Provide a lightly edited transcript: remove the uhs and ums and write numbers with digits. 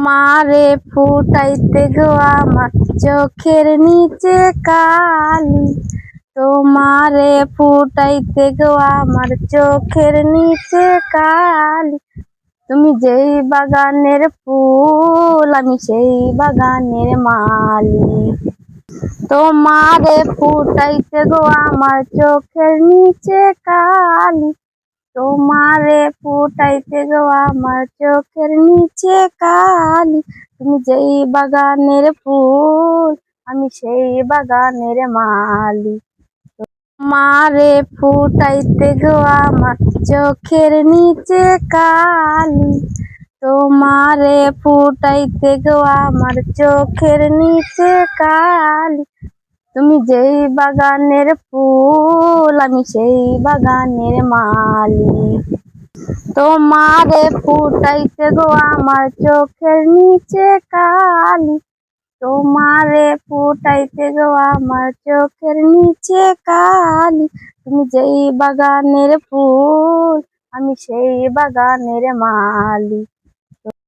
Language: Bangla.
মারে ফুটাইতে গো আমার চোখের নিচে কালি, তোমারে ফুটাইতে গো আমার চোখের নিচে কালি। তুমি যেই বাগানের ফুল আমি সেই বাগানের মালি, তোমারে ফুটাইতে গো আমার চোখের নিচে কালি, তোমারে ফুটাইতে গো আমার চোখের নিচে কালি। তুমি যেই বাগানের ফুল আমি সেই বাগানের মালি, মারে ফুটাইতে গো আমার চোখের নিচে কালি, তোমারে ফুটাইতে গো আমার চোখের নিচে কালি। তুমি যেই বাগানের ফুল আমি সেই বাগানের মালি, তোমারে ফুটাইতে গো আমার চোখের নিচে কালি, তোমারে ফুটাইতে গো আমার চোখের নিচে কালি। তুমি যেই বাগানের ফুল আমি সেই বাগানের মালি।